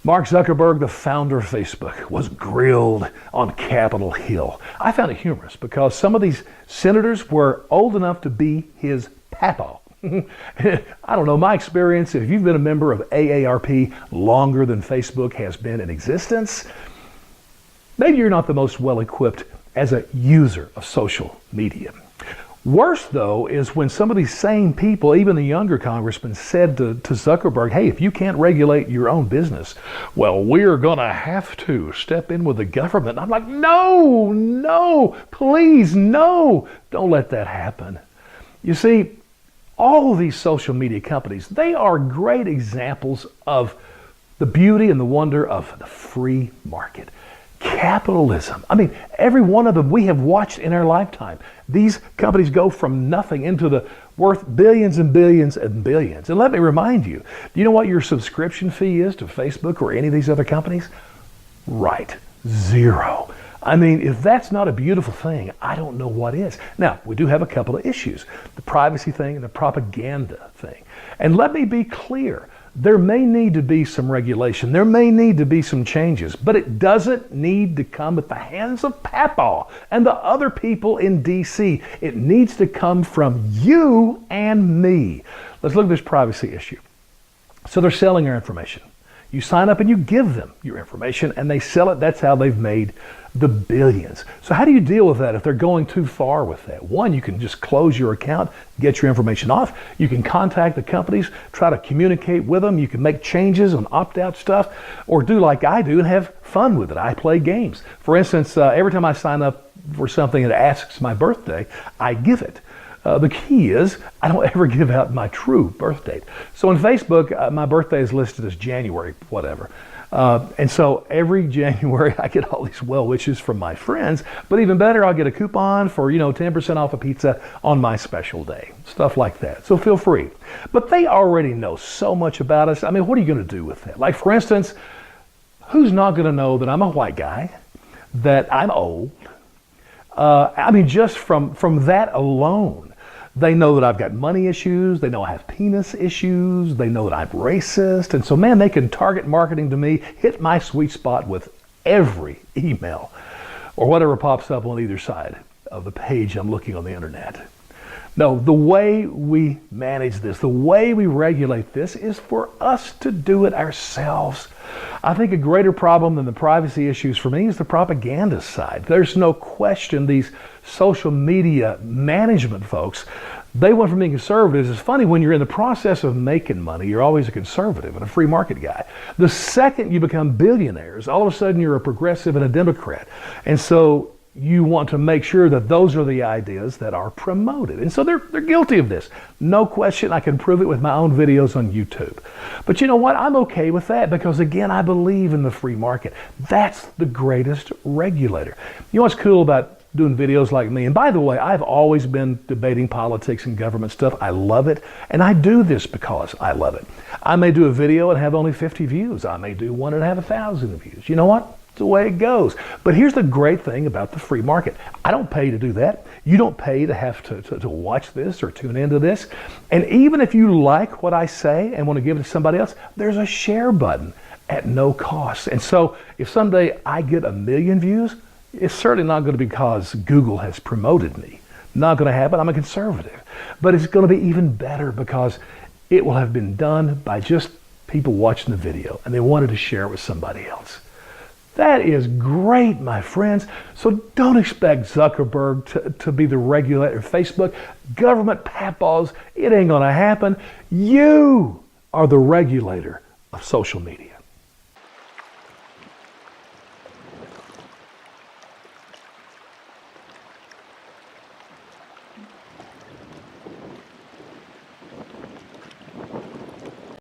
Mark Zuckerberg, the founder of Facebook, was grilled on Capitol Hill. I found it humorous because some of these senators were old enough to be his papa. I don't know, my experience, if you've been a member of AARP longer than Facebook has been in existence, maybe you're not the most well-equipped as a user of social media. Worse, though, is when some of these same people, even the younger congressman, said to Zuckerberg, hey, if you can't regulate your own business, well, we're going to have to step in with the government. And I'm like, no, please, no, don't let that happen. You see, all of these social media companies, they are great examples of the beauty and the wonder of the free market. Capitalism. I mean, every one of them we have watched in our lifetime. These companies go from nothing into the worth billions and billions and billions. And let me remind you, do you know what your subscription fee is to Facebook or any of these other companies? Right, zero. I mean, if that's not a beautiful thing, I don't know what is. Now, we do have a couple of issues, the privacy thing and the propaganda thing. And let me be clear, there may need to be some regulation. There may need to be some changes, but it doesn't need to come at the hands of Papa and the other people in DC. It needs to come from you and me. Let's look at this privacy issue. So they're selling our information. You sign up and you give them your information and they sell it. That's how they've made the billions. So how do you deal with that if they're going too far with that? One, you can just close your account, get your information off. You can contact the companies, try to communicate with them. You can make changes on opt-out stuff, or do like I do and have fun with it. I play games. For instance, every time I sign up for something that asks my birthday, I give it. The key is I don't ever give out my true birth date. So on Facebook, my birthday is listed as January, whatever. And so every January I get all these well wishes from my friends, but even better, I'll get a coupon for, 10% off a pizza on my special day, stuff like that. So feel free. But they already know so much about us. I mean, what are you going to do with that? Like, for instance, who's not going to know that I'm a white guy, that I'm old? Just from that alone, they know that I've got money issues. They know I have penis issues. They know that I'm racist. And so, man, they can target marketing to me, hit my sweet spot with every email or whatever pops up on either side of the page I'm looking on the internet. No, the way we manage this, the way we regulate this is for us to do it ourselves. I think a greater problem than the privacy issues for me is the propaganda side. There's no question these social media management folks, they went from being conservatives. It's funny, when you're in the process of making money, you're always a conservative and a free market guy. The second you become billionaires, all of a sudden you're a progressive and a Democrat. And so you want to make sure that those are the ideas that are promoted. And so they're guilty of this. No question, I can prove it with my own videos on YouTube. But you know what? I'm okay with that because, again, I believe in the free market. That's the greatest regulator. You know what's cool about doing videos like me? And by the way, I've always been debating politics and government stuff. I love it. And I do this because I love it. I may do a video and have only 50 views. I may do one and have 1,000 views. You know what? The way it goes. But here's the great thing about the free market. I don't pay to do that. You don't pay to have to watch this or tune into this. And even if you like what I say and want to give it to somebody else, there's a share button at no cost. And so if someday I get 1 million views, it's certainly not going to be because Google has promoted me. Not going to happen. I'm a conservative. But it's going to be even better because it will have been done by just people watching the video and they wanted to share it with somebody else. That is great, my friends. So don't expect Zuckerberg to be the regulator of Facebook. Government papaws, it ain't going to happen. You are the regulator of social media.